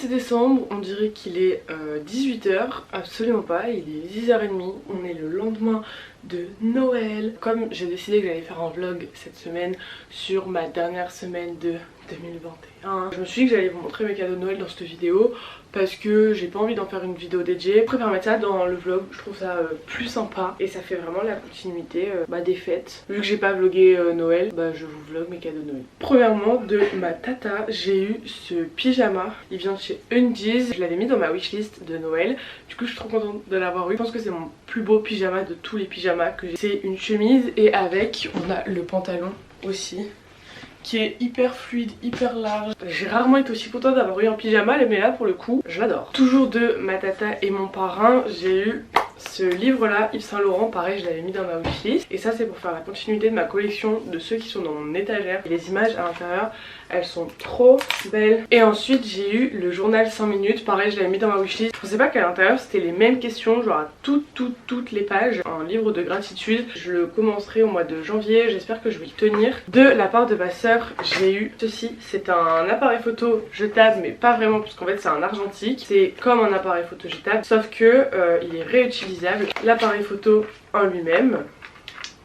26 décembre, on dirait qu'il est 18 h, absolument pas, il est 10 h 30, on est le lendemain de Noël. Comme j'ai décidé que j'allais faire un vlog cette semaine sur ma dernière semaine de 2021, je me suis dit que j'allais vous montrer mes cadeaux de Noël dans cette vidéo parce que j'ai pas envie d'en faire une vidéo dédiée. Je préfère mettre ça dans le vlog, je trouve ça plus sympa et ça fait vraiment la continuité des fêtes. Vu que j'ai pas vlogué Noël, je vous vlog mes cadeaux de Noël. Premièrement, de ma tata, j'ai eu ce pyjama, il vient de chez Undies, je l'avais mis dans ma wishlist de Noël, du coup je suis trop contente de l'avoir eu. Je pense que c'est mon plus beau pyjama de tous les pyjamas que j'ai. C'est une chemise et avec on a le pantalon aussi, qui est hyper fluide, hyper large. J'ai rarement été aussi contente d'avoir eu un pyjama, mais là pour le coup, je l'adore. Toujours de ma tata et mon parrain, j'ai eu ce livre là, Yves Saint Laurent, pareil je l'avais mis dans ma wishlist. Et ça c'est pour faire la continuité de ma collection de ceux qui sont dans mon étagère. Et les images à l'intérieur, elles sont trop belles. Et ensuite j'ai eu le journal 5 minutes, pareil je l'avais mis dans ma wishlist. Je pensais pas qu'à l'intérieur c'était les mêmes questions, genre à toutes les pages. Un livre de gratitude, je le commencerai au mois de janvier, j'espère que je vais le tenir. De la part de ma soeur, j'ai eu ceci, c'est un appareil photo jetable mais pas vraiment parce qu'en fait c'est un argentique. C'est comme un appareil photo jetable sauf que il est réutilisable. L'appareil photo en lui-même,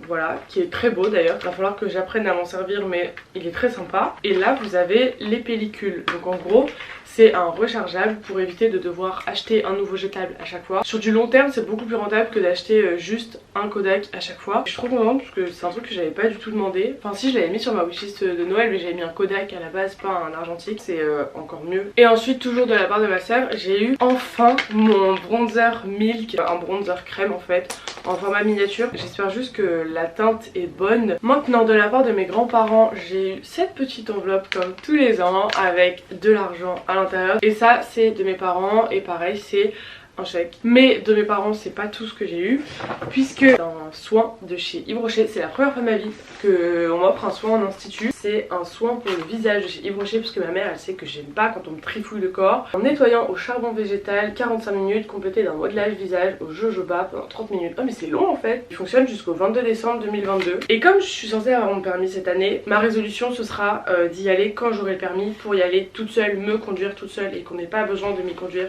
voilà, qui est très beau d'ailleurs. Il va falloir que j'apprenne à m'en servir mais il est très sympa. Et là vous avez les pellicules, donc en gros c'est un rechargeable pour éviter de devoir acheter un nouveau jetable à chaque fois. Sur du long terme c'est beaucoup plus rentable que d'acheter juste un Kodak à chaque fois. Je suis trop contente parce que c'est un truc que j'avais pas du tout demandé. Enfin si, je l'avais mis sur ma wishlist de Noël mais j'avais mis un Kodak à la base, pas un argentique, c'est encore mieux. Et ensuite toujours de la part de ma soeur, j'ai eu enfin mon bronzer Milk, un bronzer crème en fait, en format miniature. J'espère juste que la teinte est bonne. Maintenant de la part de mes grands-parents, j'ai eu cette petite enveloppe comme tous les ans avec de l'argent à l'intérieur. Et ça c'est de mes parents et pareil c'est un chèque. Mais de mes parents c'est pas tout ce que j'ai eu, puisque c'est un soin de chez Yves Rocher. C'est la première fois de ma vie qu'on m'offre un soin en institut. C'est un soin pour le visage de chez Yves Rocher parce que ma mère elle sait que j'aime pas quand on me trifouille le corps. En nettoyant au charbon végétal 45 minutes, complété d'un modelage visage au jojoba pendant 30 minutes. Oh mais c'est long en fait. Il fonctionne jusqu'au 22 décembre 2022. Et comme je suis censée avoir mon permis cette année, ma résolution ce sera d'y aller quand j'aurai le permis, pour y aller toute seule, me conduire toute seule et qu'on n'ait pas besoin de m'y conduire.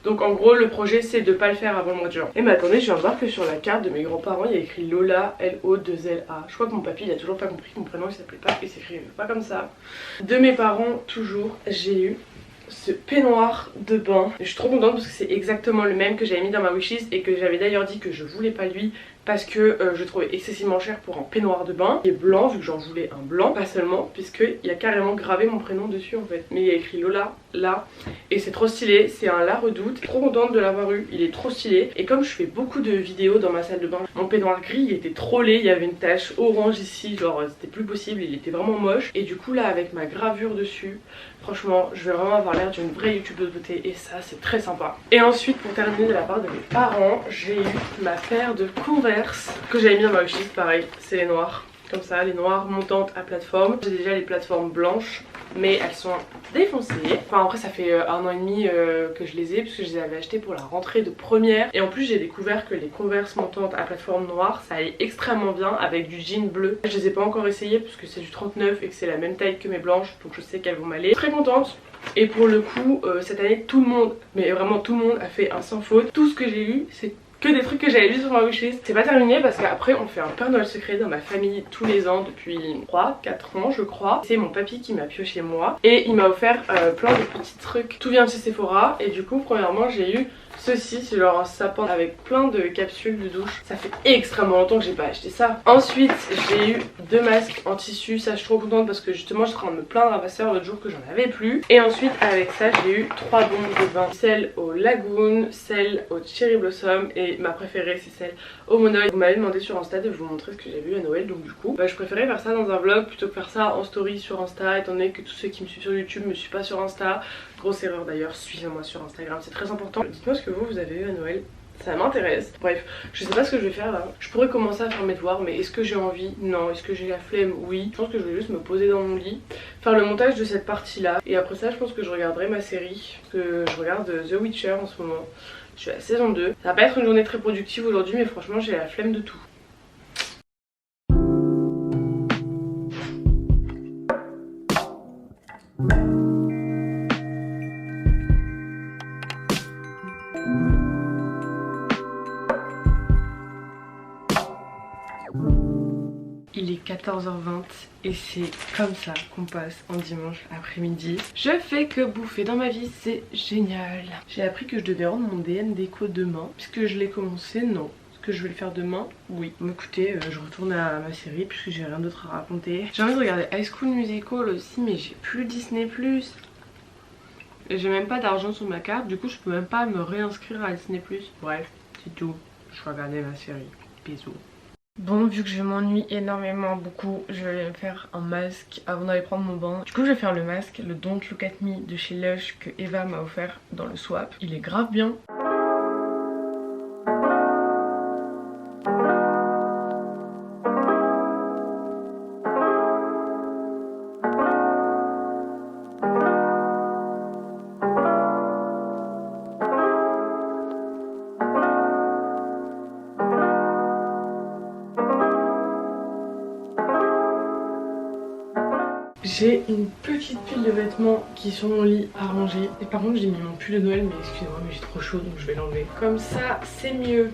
Donc en gros le projet c'est de pas le faire avant le mois de juin. Et mais attendez, je viens de voir que sur la carte de mes grands-parents il y a écrit Lola, L-O-2-L-A. Je crois que mon papy il a toujours pas compris que mon prénom il s'appelait pas, il s'écrit pas comme ça. De mes parents toujours j'ai eu ce peignoir de bain. Et je suis trop contente parce que c'est exactement le même que j'avais mis dans ma wishlist et que j'avais d'ailleurs dit que je voulais pas lui parce que je le trouvais excessivement cher pour un peignoir de bain. Il est blanc vu que j'en voulais un blanc, pas seulement, puisqu'il y a carrément gravé mon prénom dessus en fait. Mais il y a écrit Lola là et c'est trop stylé, c'est un La Redoute. Trop contente de l'avoir eu, il est trop stylé. Et comme je fais beaucoup de vidéos dans ma salle de bain, mon peignoir gris il était trop laid, il y avait une tache orange ici, genre c'était plus possible, il était vraiment moche. Et du coup là avec ma gravure dessus, franchement je vais vraiment avoir l'air d'une vraie youtubeuse beauté et ça c'est très sympa. Et ensuite pour terminer de la part de mes parents, j'ai eu ma paire de Converse que j'avais mis dans ma wishlist, pareil, c'est les noirs. Comme ça, les noirs montantes à plateforme. J'ai déjà les plateformes blanches mais elles sont défoncées. Enfin après ça fait 1 an et demi que je les ai puisque je les avais achetées pour la rentrée de première. Et en plus j'ai découvert que les Converse montantes à plateforme noire ça allait extrêmement bien avec du jean bleu. Je les ai pas encore essayées puisque c'est du 39 et que c'est la même taille que mes blanches, donc je sais qu'elles vont m'aller. Très contente. Et pour le coup cette année tout le monde, mais vraiment tout le monde a fait un sans faute. Tout ce que j'ai eu c'est que des trucs que j'avais vus sur ma wishlist. C'est pas terminé parce qu'après on fait un Père Noël secret dans ma famille tous les ans depuis 3-4 ans je crois. C'est mon papy qui m'a pioché moi et il m'a offert plein de petits trucs. Tout vient de chez Sephora et du coup premièrement j'ai eu ceci, c'est genre un sapin avec plein de capsules de douche. Ça fait extrêmement longtemps que j'ai pas acheté ça. Ensuite j'ai eu 2 masques en tissu, ça je suis trop contente parce que justement j'étais en train de me plaindre à ma soeur l'autre jour que j'en avais plus. Et ensuite avec ça j'ai eu 3 bombes de bain, celle au Lagoon, celle au Cherry Blossom et ma préférée c'est celle au Monoï. Vous m'avez demandé sur Insta de vous montrer ce que j'ai vu à Noël, donc du coup je préférais faire ça dans un vlog plutôt que faire ça en story sur Insta, étant donné que tous ceux qui me suivent sur YouTube me suivent pas sur Insta. Grosse erreur d'ailleurs, suivez-moi sur Instagram, c'est très important. Dites-moi ce que vous avez eu à Noël, ça m'intéresse. Bref, je sais pas ce que je vais faire là. Je pourrais commencer à faire mes devoirs, mais est-ce que j'ai envie? Non. Est-ce que j'ai la flemme? Oui. Je pense que je vais juste me poser dans mon lit, faire le montage de cette partie là. Et après ça je pense que je regarderai ma série, parce que je regarde The Witcher en ce moment. Je suis à la saison 2. Ça va pas être une journée très productive aujourd'hui, mais franchement j'ai la flemme de tout. 14h20 et c'est comme ça qu'on passe en dimanche après-midi. Je fais que bouffer dans ma vie, c'est génial. J'ai appris que je devais rendre mon DM déco demain. Puisque je l'ai commencé, non. Que je vais le faire demain, oui. Bon écoutez, je retourne à ma série puisque j'ai rien d'autre à raconter. J'ai envie de regarder High School Musical aussi, mais j'ai plus Disney+. Et j'ai même pas d'argent sur ma carte, du coup je peux même pas me réinscrire à Disney+. Bref, c'est tout. Je vais regarder ma série. Bisous. Bon, vu que je m'ennuie énormément beaucoup, je vais me faire un masque avant d'aller prendre mon bain. Du coup je vais faire le masque, le Don't Look At Me de chez Lush que Eva m'a offert dans le swap. Il est grave bien. J'ai une petite pile de vêtements qui sont dans mon lit à ranger. Et par contre j'ai mis mon pull de Noël, mais excusez-moi mais j'ai trop chaud donc je vais l'enlever. Comme ça c'est mieux.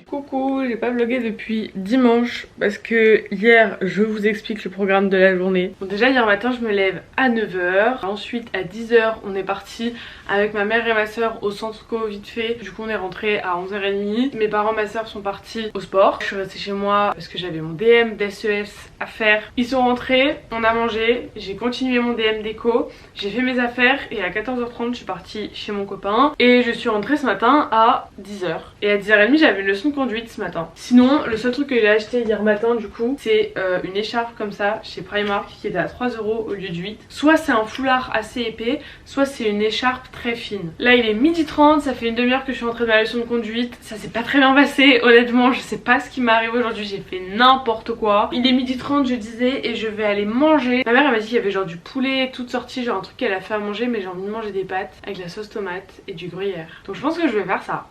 Coucou, j'ai pas vlogué depuis dimanche parce que hier je vous explique le programme de la journée. Bon, déjà hier matin je me lève à 9 h, ensuite à 10 h on est parti avec ma mère et ma soeur au centre co vite fait. Du coup on est rentré à 11h30. Mes parents, ma soeur sont partis au sport. Je suis restée chez moi parce que j'avais mon DM d'SES à faire. Ils sont rentrés, on a mangé, j'ai continué mon DM déco, j'ai fait mes affaires et à 14h30 je suis partie chez mon copain et je suis rentrée ce matin à 10 h. Et à 10h30 j'avais une leçon de conduite ce matin. Sinon le seul truc que j'ai acheté hier matin du coup c'est une écharpe comme ça chez Primark qui était à 3 € au lieu de 8. Soit c'est un foulard assez épais, soit c'est une écharpe très fine. Là il est 12h30, ça fait une demi-heure que je suis rentrée de ma leçon de conduite. Ça s'est pas très bien passé honnêtement, je sais pas ce qui m'est arrivé aujourd'hui, j'ai fait n'importe quoi. Il est 12h30 je disais et je vais aller manger. Ma mère elle m'a dit qu'il y avait genre du poulet toute sortie, genre un truc qu'elle a fait à manger, mais j'ai envie de manger des pâtes avec de la sauce tomate et du gruyère. Donc je pense que je vais faire ça.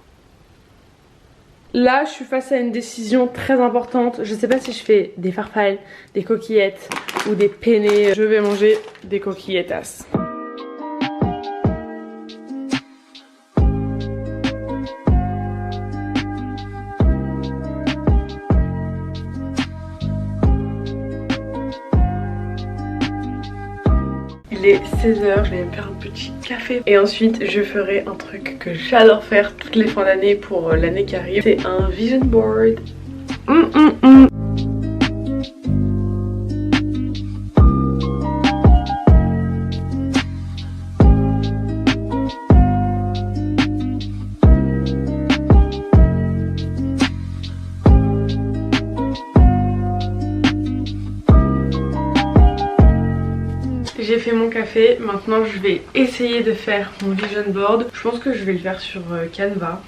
Là je suis face à une décision très importante. Je sais pas si je fais des farfales, des coquillettes ou des penne. Je vais manger des coquillettas. Il est 16 h, je vais me faire un petit café et ensuite je ferai un truc que j'adore faire toutes les fins d'année pour l'année qui arrive. C'est un vision board. J'ai fait mon café, maintenant je vais essayer de faire mon vision board. Je pense que je vais le faire sur Canva.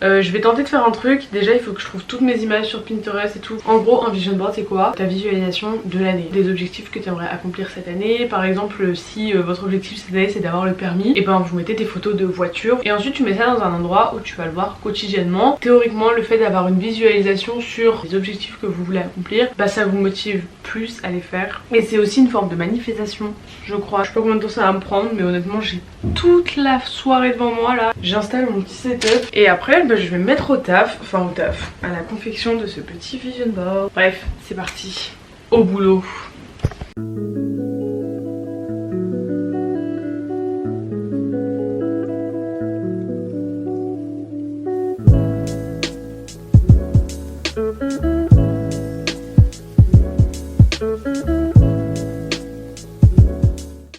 Je vais tenter de faire un truc. Déjà il faut que je trouve toutes mes images sur Pinterest et tout. En gros un vision board c'est quoi? Ta visualisation de l'année, des objectifs que tu aimerais accomplir cette année. Par exemple si votre objectif cette année c'est d'avoir le permis, et ben vous mettez des photos de voiture et ensuite tu mets ça dans un endroit où tu vas le voir quotidiennement. Théoriquement le fait d'avoir une visualisation sur les objectifs que vous voulez accomplir, bah ça vous motive plus à les faire. Et c'est aussi une forme de manifestation je crois. Je sais pas combien de temps ça va me prendre mais honnêtement j'ai toute la soirée devant moi là. J'installe mon petit setup et après bah, je vais me mettre au taf, à la confection de ce petit vision board. Bref, c'est parti, au boulot.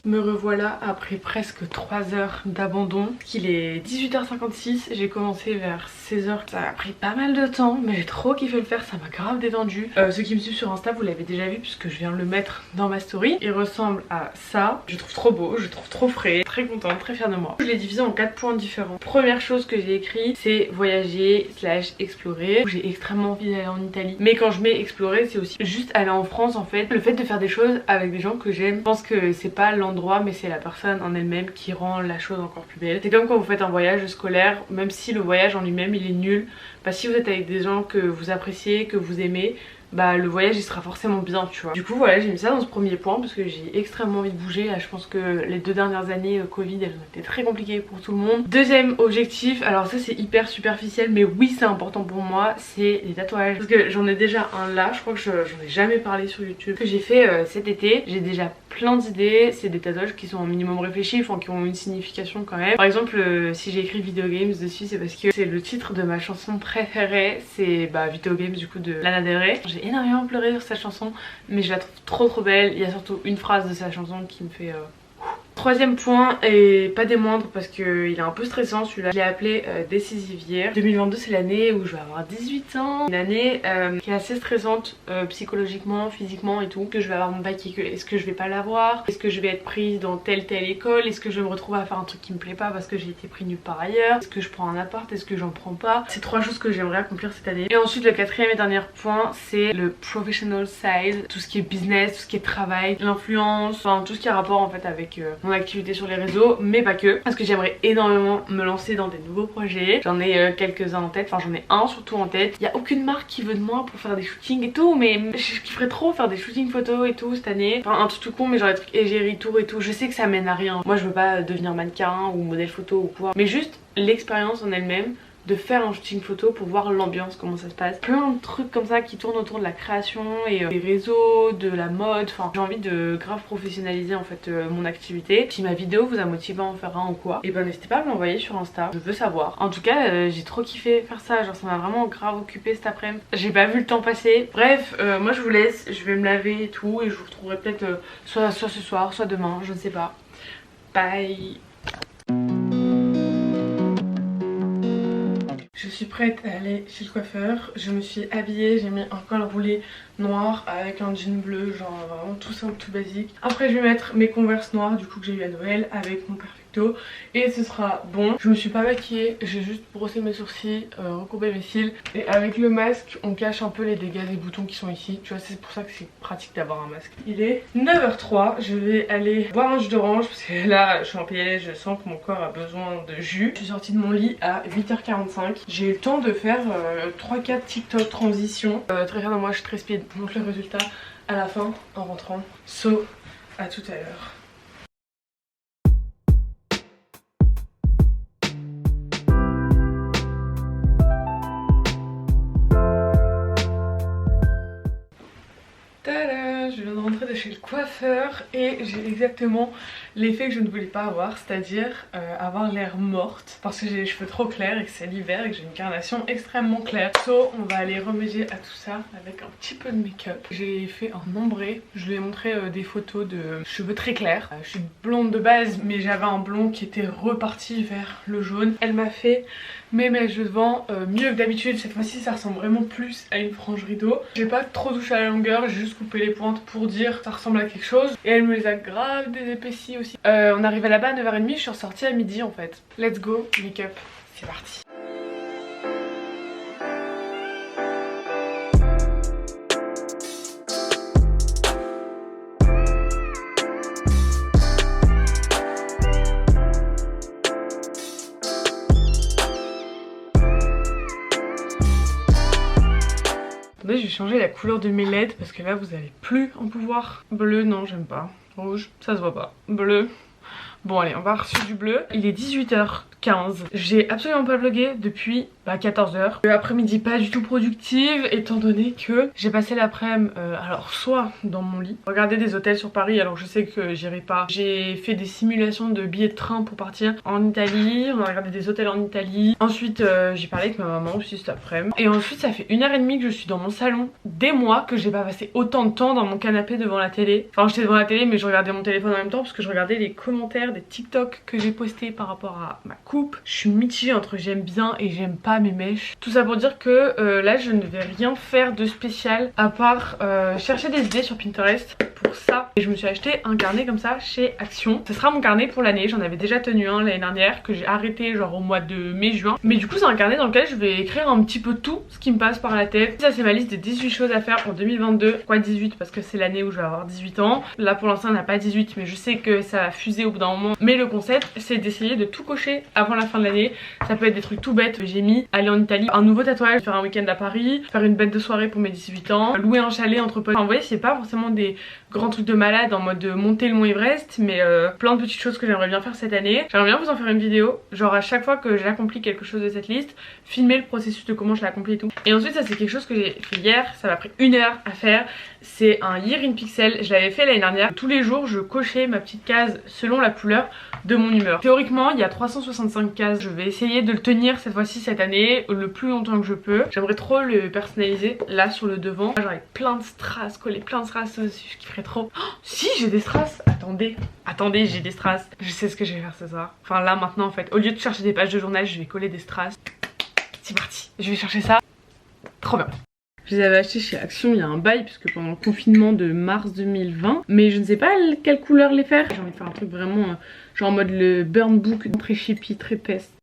Me revoilà après presque 3 heures d'abandon. Il est 18h56, j'ai commencé vers 16h. Ça a pris pas mal de temps mais j'ai trop kiffé le faire, ça m'a grave détendu. Ceux qui me suivent sur Insta vous l'avez déjà vu puisque je viens de le mettre dans ma story. Il ressemble à ça, je trouve trop beau, je trouve trop frais, très contente, très fière de moi. Je l'ai divisé en 4 points différents. Première chose que j'ai écrit c'est voyager / explorer. J'ai extrêmement envie d'aller en Italie, mais quand je mets explorer c'est aussi juste aller en France en fait. Le fait de faire des choses avec des gens que j'aime, je pense que c'est pas l'endroit mais c'est la personne en elle-même qui rend la chose encore plus belle. C'est comme quand vous faites un voyage scolaire, même si le voyage en lui-même il est nul, bah si vous êtes avec des gens que vous appréciez, que vous aimez, bah le voyage il sera forcément bien, tu vois. Du coup voilà, j'ai mis ça dans ce premier point parce que j'ai extrêmement envie de bouger. Là je pense que les 2 dernières années Covid elles ont été très compliquées pour tout le monde. Deuxième objectif, alors ça c'est hyper superficiel mais oui c'est important pour moi, c'est les tatouages. Parce que j'en ai déjà un là, je crois que j'en ai jamais parlé sur YouTube, que j'ai fait cet été. J'ai déjà plein d'idées, c'est des tatouages qui sont un minimum réfléchis, enfin qui ont une signification quand même. Par exemple si j'ai écrit Video Games dessus, c'est parce que c'est le titre de ma chanson préférée, c'est Video Games du coup de Lana Del Rey. J'ai énormément pleuré sur cette chanson mais je la trouve trop belle. Il y a surtout une phrase de sa chanson qui me fait Troisième point, et pas des moindres parce qu'il est un peu stressant celui-là, je l'ai appelé Decisive Year. 2022 c'est l'année où je vais avoir 18 ans, une année qui est assez stressante psychologiquement, physiquement et tout. Que je vais avoir mon bac, est-ce que je vais pas l'avoir, est-ce que je vais être prise dans telle école, est-ce que je vais me retrouver à faire un truc qui me plaît pas parce que j'ai été prise nulle part ailleurs, est-ce que je prends un appart, est-ce que j'en prends pas. C'est 3 choses que j'aimerais accomplir cette année. Et ensuite le quatrième et dernier point c'est le professional side, tout ce qui est business, tout ce qui est travail, l'influence, enfin tout ce qui a rapport en fait avec mon activité sur les réseaux, mais pas que, parce que j'aimerais énormément me lancer dans des nouveaux projets. J'en ai quelques-uns en tête, enfin j'en ai un surtout en tête. Il n'y a aucune marque qui veut de moi pour faire des shootings et tout, mais je kifferais trop faire des shootings photos et tout cette année. Enfin un truc tout con, mais genre des trucs égérie tour et tout. Je sais que ça mène à rien, moi je veux pas devenir mannequin ou modèle photo ou quoi, mais juste l'expérience en elle-même de faire un shooting photo pour voir l'ambiance, comment ça se passe. Plein de trucs comme ça qui tournent autour de la création et des réseaux, de la mode. Enfin j'ai envie de grave professionnaliser en fait mon activité. Si ma vidéo vous a motivé à en faire un ou quoi, et ben n'hésitez pas à me l'envoyer sur Insta, je veux savoir. En tout cas j'ai trop kiffé faire ça, genre ça m'a vraiment grave occupé cet après-midi. J'ai pas vu le temps passer. Bref moi je vous laisse, je vais me laver et tout, et je vous retrouverai peut-être soit ce soir, soit demain, je ne sais pas. Bye. Je suis prête à aller chez le coiffeur, je me suis habillée, j'ai mis un col roulé noir avec un jean bleu, genre vraiment tout simple, tout basique. Après je vais mettre mes Converse noires du coup que j'ai eu à Noël avec mon Perfecto et ce sera bon. Je me suis pas maquillée, j'ai juste brossé mes sourcils, recourbé mes cils, et avec le masque on cache un peu les dégâts des boutons qui sont ici, tu vois, c'est pour ça que c'est pratique d'avoir un masque. Il est 9h03, je vais aller boire un jus d'orange parce que là je suis en PLS, je sens que mon corps a besoin de jus. Je suis sortie de mon lit à 8h45, j'ai eu le temps de faire 3-4 TikTok transitions. Très fière de moi, je suis très speed, donc le résultat à la fin en rentrant. So, à tout à l'heure. Tada, je viens de rentrer de chez le coiffeur et j'ai exactement l'effet que je ne voulais pas avoir, c'est-à-dire avoir l'air morte parce que j'ai les cheveux trop clairs et que c'est l'hiver et que j'ai une carnation extrêmement claire. So, on va aller remédier à tout ça avec un petit peu de make-up. J'ai fait un ombré, je lui ai montré des photos de cheveux très clairs. Je suis blonde de base mais j'avais un blond qui était reparti vers le jaune. Elle m'a fait mes mèches de devant mieux que d'habitude, cette fois-ci ça ressemble vraiment plus à une frange rideau. J'ai pas trop touché à la longueur, j'ai juste coupé les pointes pour dire que ça ressemble à quelque chose. Et elle me les a grave déépaissis aussi. On arrivait là-bas à 9h30, je suis ressortie à midi en fait. Let's go, make-up, c'est parti. Attendez, je vais changer la couleur de mes LED parce que là vous allez plus en pouvoir. Bleu, non j'aime pas. Rouge, ça se voit pas. Bleu. Bon allez, on va reçu du bleu. Il est 18h15. J'ai absolument pas vlogué depuis 14h. L'après-midi pas du tout productive étant donné que j'ai passé l'après-midi alors soit dans mon lit, regarder des hôtels sur Paris alors je sais que j'irai pas. J'ai fait des simulations de billets de train pour partir en Italie. On a regardé des hôtels en Italie. Ensuite j'ai parlé avec ma maman aussi cet après-midi. Et ensuite ça fait 1h30 que je suis dans mon salon. Des mois que j'ai pas passé autant de temps dans mon canapé devant la télé. Enfin j'étais devant la télé mais je regardais mon téléphone en même temps parce que je regardais les commentaires des TikTok que j'ai postés par rapport à ma coupe. Je suis mitigée entre j'aime bien et j'aime pas mes mèches. Tout ça pour dire que là je ne vais rien faire de spécial à part chercher des idées sur Pinterest pour ça. Et je me suis acheté un carnet comme ça chez Action. Ce sera mon carnet pour l'année, j'en avais déjà tenu un l'année dernière que j'ai arrêté genre au mois de mai-juin. Mais du coup c'est un carnet dans lequel je vais écrire un petit peu tout ce qui me passe par la tête. Ça c'est ma liste des 18 choses à faire en 2022. Pourquoi 18? Parce que c'est l'année où je vais avoir 18 ans. Là pour l'instant on n'a pas 18 mais je sais que ça va fuser au bout d'un moment. Mais le concept c'est d'essayer de tout cocher avant la fin de l'année. Ça peut être des trucs tout bêtes. J'ai mis aller en Italie, un nouveau tatouage, faire un week-end à Paris, faire une bête de soirée pour mes 18 ans, louer un chalet entre potes. Enfin vous voyez c'est pas forcément des grands trucs de malade en mode monter le mont Everest, mais plein de petites choses que j'aimerais bien faire cette année. J'aimerais bien vous en faire une vidéo, genre à chaque fois que j'accomplis quelque chose de cette liste, filmer le processus de comment je l'accomplis et tout. Et ensuite ça c'est quelque chose que j'ai fait hier, ça m'a pris 1 heure à faire. C'est un Year in Pixel, je l'avais fait l'année dernière. Tous les jours je cochais ma petite case selon la couleur de mon humeur. Théoriquement il y a 365 cases, je vais essayer de le tenir cette fois-ci cette année le plus longtemps que je peux. J'aimerais trop le personnaliser là sur le devant, genre avec plein de strass, coller plein de strass dessus, je kifferais trop. Oh, si j'ai des strass, attendez j'ai des strass. Je sais ce que je vais faire ce soir, enfin là maintenant en fait. Au lieu de chercher des pages de journal je vais coller des strass. C'est parti, je vais chercher ça. Trop bien. Je les avais achetés chez Action il y a un bail puisque pendant le confinement de mars 2020. Mais je ne sais pas quelle couleur les faire. J'ai envie de faire un truc vraiment genre en mode le burn book, très chippy, très peste.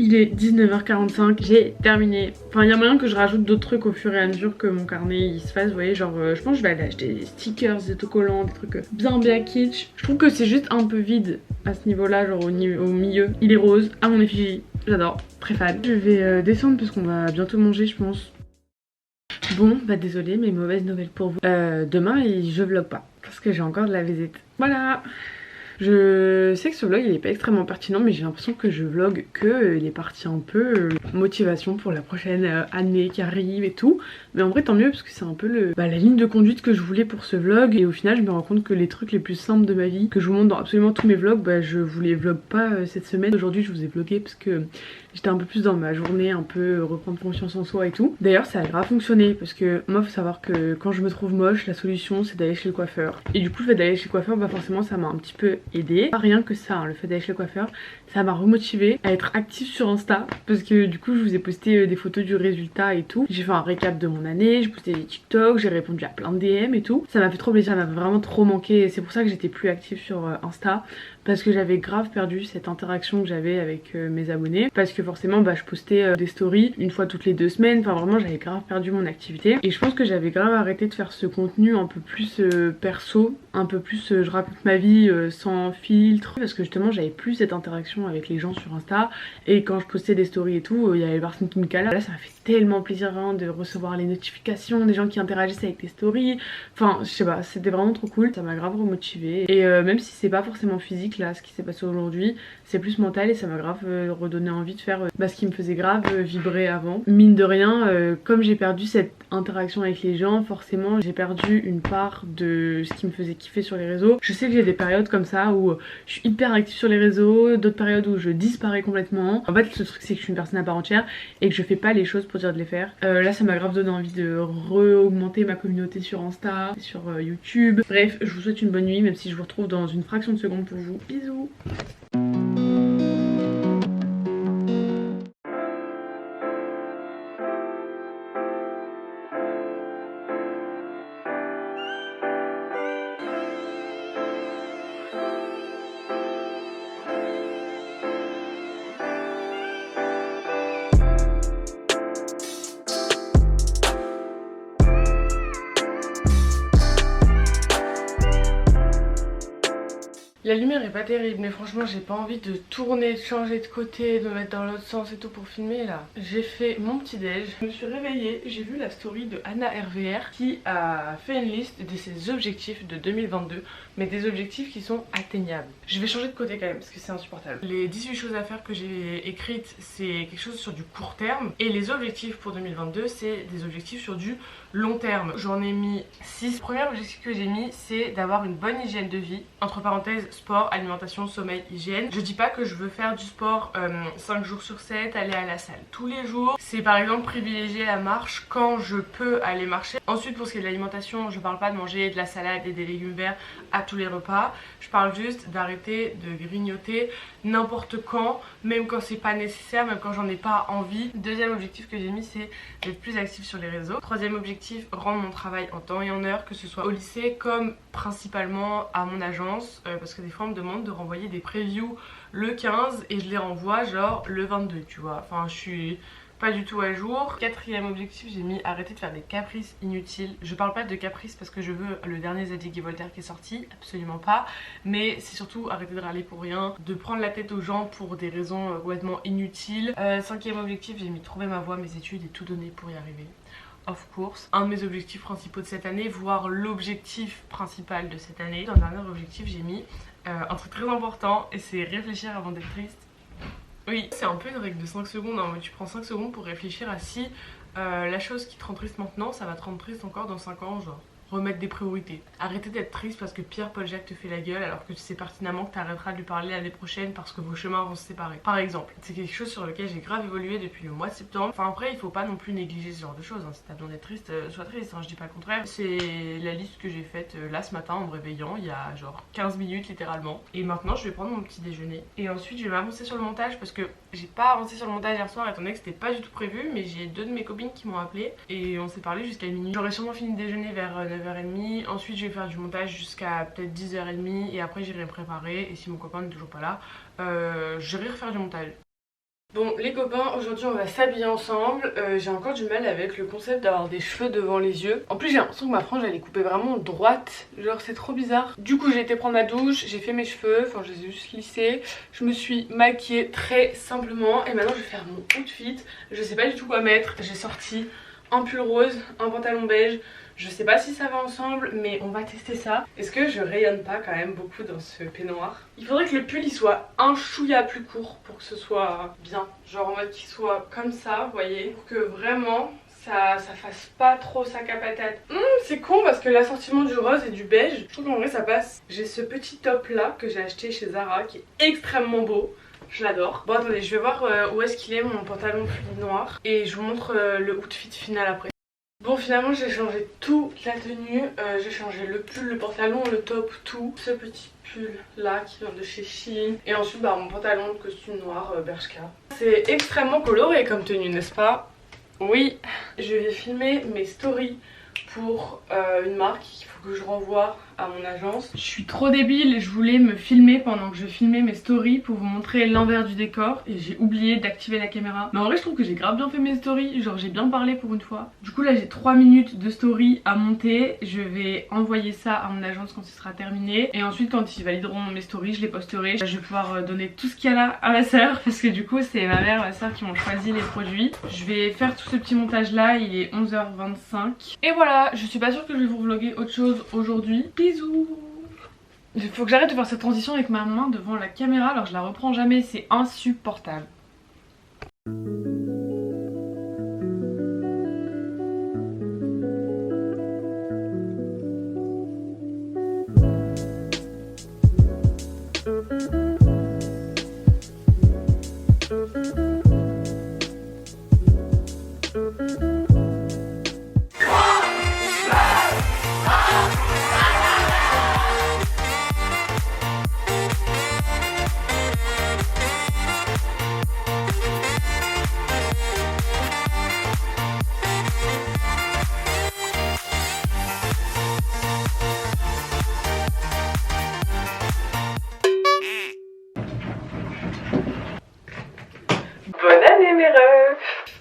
Il est 19h45, j'ai terminé. Enfin il y a moyen que je rajoute d'autres trucs au fur et à mesure que mon carnet il se fasse, vous voyez, genre je pense que je vais aller acheter des stickers, des autocollants, des trucs bien kitsch. Je trouve que c'est juste un peu vide à ce niveau là, genre au milieu. Il est rose, à mon effigie, j'adore, très fan. Je vais descendre parce qu'on va bientôt manger je pense. Bon bah désolé mais mauvaise nouvelle pour vous. Demain je vlog pas parce que j'ai encore de la visite. Voilà. Je sais que ce vlog il est pas extrêmement pertinent mais j'ai l'impression que je vlog que les parties un peu motivation pour la prochaine année qui arrive et tout. Mais en vrai tant mieux parce que c'est un peu la ligne de conduite que je voulais pour ce vlog. Et au final je me rends compte que les trucs les plus simples de ma vie que je vous montre dans absolument tous mes vlogs, bah je vous les vlog pas cette semaine. Aujourd'hui je vous ai vlogué parce que j'étais un peu plus dans ma journée, un peu reprendre confiance en soi et tout. D'ailleurs ça a grave fonctionné parce que moi faut savoir que quand je me trouve moche la solution c'est d'aller chez le coiffeur. Et du coup le fait d'aller chez le coiffeur bah forcément ça m'a un petit peu aidé. Pas rien que ça, hein, le fait d'aller chez le coiffeur, ça m'a remotivée à être active sur Insta parce que du coup je vous ai posté des photos du résultat et tout. J'ai fait un récap de mon année, j'ai posté des TikTok, j'ai répondu à plein de DM et tout. Ça m'a fait trop plaisir, ça m'a vraiment trop manqué. C'est pour ça que j'étais plus active sur Insta parce que j'avais grave perdu cette interaction que j'avais avec mes abonnés parce que forcément bah, je postais des stories une fois toutes les 2 semaines. Enfin vraiment j'avais grave perdu mon activité et je pense que j'avais grave arrêté de faire ce contenu un peu plus perso, un peu plus je raconte ma vie sans filtre parce que justement j'avais plus cette interaction avec les gens sur Insta et quand je postais des stories et tout il y avait personne qui me calait. Là ça m'a fait tellement plaisir hein, de recevoir les notifications des gens qui interagissent avec les stories. Enfin je sais pas, c'était vraiment trop cool, ça m'a grave remotivée et même si c'est pas forcément physique là ce qui s'est passé aujourd'hui, c'est plus mental et ça m'a grave redonné envie de faire ce qui me faisait grave vibrer avant. Mine de rien comme j'ai perdu cette interaction avec les gens, forcément j'ai perdu une part de ce qui me faisait kiffer sur les réseaux. Je sais que j'ai des périodes comme ça où je suis hyper active sur les réseaux, d'autres périodes où je disparais complètement. En fait le truc c'est que je suis une personne à part entière et que je fais pas les choses pour dire de les faire. Là ça m'a grave donné envie de re-augmenter ma communauté sur Insta, sur YouTube. Bref je vous souhaite une bonne nuit même si je vous retrouve dans une fraction de seconde pour vous. Bisous. La lumière est pas terrible mais franchement j'ai pas envie de tourner, de changer de côté, de me mettre dans l'autre sens et tout pour filmer là. J'ai fait mon petit déj, je me suis réveillée, j'ai vu la story de Anna RVR qui a fait une liste de ses objectifs de 2022 mais des objectifs qui sont atteignables. Je vais changer de côté quand même parce que c'est insupportable. Les 18 choses à faire que j'ai écrites c'est quelque chose sur du court terme et les objectifs pour 2022 c'est des objectifs sur du long terme. J'en ai mis 6. Le premier objectif que j'ai mis c'est d'avoir une bonne hygiène de vie, entre parenthèses sport, alimentation, sommeil, hygiène. Je dis pas que je veux faire du sport 5 jours sur 7, aller à la salle tous les jours. C'est par exemple privilégier la marche quand je peux aller marcher. Ensuite pour ce qui est de l'alimentation, je parle pas de manger de la salade et des légumes verts à tous les repas. Je parle juste d'arrêter de grignoter n'importe quand, même quand c'est pas nécessaire, même quand j'en ai pas envie. Deuxième objectif que j'ai mis, c'est d'être plus active sur les réseaux. Troisième objectif, rendre mon travail en temps et en heure, que ce soit au lycée comme principalement à mon agence, parce que des fois on me demande de renvoyer des previews le 15 et je les renvoie genre le 22, tu vois. Enfin je suis pas du tout à jour. Quatrième objectif, j'ai mis arrêter de faire des caprices inutiles. Je parle pas de caprices parce que je veux le dernier Zadig et Voltaire qui est sorti, absolument pas. Mais c'est surtout arrêter de râler pour rien, de prendre la tête aux gens pour des raisons complètement inutiles. Cinquième objectif, j'ai mis trouver ma voie, mes études et tout donner pour y arriver. Of course. Un de mes objectifs principaux de cette année, voire l'objectif principal de cette année. Dans le dernier objectif, j'ai mis un truc très important et c'est réfléchir avant d'être triste. Oui, c'est un peu une règle de 5 secondes, hein, mais tu prends 5 secondes pour réfléchir à si la chose qui te rend triste maintenant, ça va te rendre triste encore dans 5 ans, genre remettre des priorités. Arrêter d'être triste parce que Pierre-Paul Jacques te fait la gueule alors que tu sais pertinemment que tu arrêteras de lui parler l'année prochaine parce que vos chemins vont se séparer. Par exemple, c'est quelque chose sur lequel j'ai grave évolué depuis le mois de septembre. Enfin après, il faut pas non plus négliger ce genre de choses, hein. Si t'as besoin d'être triste, sois triste, hein, je dis pas le contraire. C'est la liste que j'ai faite là ce matin en me réveillant, il y a genre 15 minutes littéralement. Et maintenant, je vais prendre mon petit déjeuner. Et ensuite, je vais m'avancer sur le montage parce que j'ai pas avancé sur le montage hier soir étant donné que c'était pas du tout prévu, mais j'ai deux de mes copines qui m'ont appelé et on s'est parlé jusqu'à minuit. J'aurais sûrement fini de déjeuner vers 9h30. Ensuite je vais faire du montage jusqu'à peut-être 10h30 et après j'irai me préparer et si mon copain n'est toujours pas là, j'irai refaire du montage. Bon les copains, aujourd'hui on va s'habiller ensemble. J'ai encore du mal avec le concept d'avoir des cheveux devant les yeux. En plus j'ai l'impression que ma frange elle est coupée vraiment droite, genre c'est trop bizarre. Du coup j'ai été prendre ma douche, j'ai fait mes cheveux, enfin je les ai juste lissés. Je me suis maquillée très simplement et maintenant je vais faire mon outfit. Je sais pas du tout quoi mettre, j'ai sorti un pull rose, un pantalon beige. Je sais pas si ça va ensemble mais on va tester ça. Est-ce que je rayonne pas quand même beaucoup dans ce peignoir? Il faudrait que le pull il soit un chouïa plus court pour que ce soit bien. Genre en mode qu'il soit comme ça, vous voyez. Pour que vraiment ça fasse pas trop sac à patate. C'est con parce que l'assortiment du rose et du beige, je trouve qu'en vrai ça passe. J'ai ce petit top là que j'ai acheté chez Zara qui est extrêmement beau. Je l'adore. Bon attendez, je vais voir où est-ce qu'il est mon pantalon fluide noir. Et je vous montre le outfit final après. Bon finalement j'ai changé toute la tenue, j'ai changé le pull, le pantalon, le top, tout. Ce petit pull là qui vient de chez Shein. Et ensuite bah, mon pantalon de costume noir Bershka. C'est extrêmement coloré comme tenue n'est-ce pas? Oui. Je vais filmer mes stories pour une marque qu'il faut que je renvoie à mon agence. Je suis trop débile, je voulais me filmer pendant que je filmais mes stories pour vous montrer l'envers du décor et j'ai oublié d'activer la caméra. Mais en vrai je trouve que j'ai grave bien fait mes stories, genre j'ai bien parlé pour une fois. Du coup là j'ai 3 minutes de story à monter, je vais envoyer ça à mon agence quand ce sera terminé et ensuite quand ils valideront mes stories je les posterai. Je vais pouvoir donner tout ce qu'il y a là à ma soeur parce que du coup c'est ma mère et ma soeur qui m'ont choisi les produits. Je vais faire tout ce petit montage là, il est 11h25 et voilà, je suis pas sûre que je vais vous vlogger autre chose aujourd'hui. Bisous. Il faut que j'arrête de faire cette transition avec ma main devant la caméra alors je la reprends jamais, c'est insupportable. Bonne année mes refs!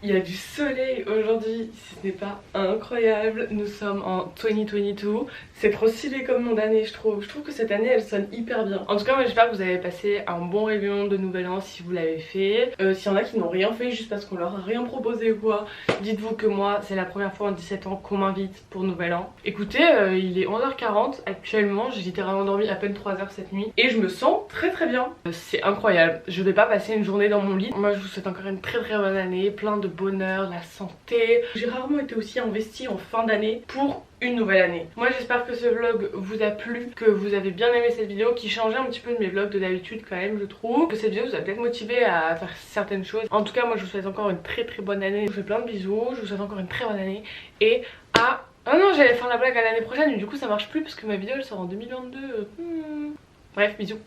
Il y a du soleil aujourd'hui, si ce n'est pas incroyable. Nous sommes en 2022. C'est trop stylé comme nom d'année je trouve. Je trouve que cette année elle sonne hyper bien. En tout cas moi j'espère que vous avez passé un bon réveillon de nouvel an si vous l'avez fait. S'il y en a qui n'ont rien fait juste parce qu'on leur a rien proposé ou quoi, dites-vous que moi c'est la première fois en 17 ans qu'on m'invite pour nouvel an. Écoutez, il est 11h40 actuellement, j'ai littéralement dormi à peine 3 heures cette nuit et je me sens très bien. C'est incroyable, je vais pas passer une journée dans mon lit. Moi je vous souhaite encore une très bonne année, plein de bonheur, bonheur, la santé. J'ai rarement été aussi investie en fin d'année pour une nouvelle année. Moi j'espère que ce vlog vous a plu, que vous avez bien aimé cette vidéo qui changeait un petit peu de mes vlogs de d'habitude quand même, je trouve. Que cette vidéo vous a peut-être motivé à faire certaines choses. En tout cas moi je vous souhaite encore une très bonne année. Je vous fais plein de bisous, je vous souhaite encore une très bonne année et à... Oh non, j'allais faire la blague à l'année prochaine mais du coup ça marche plus parce que ma vidéo elle sort en 2022. Bref, bisous.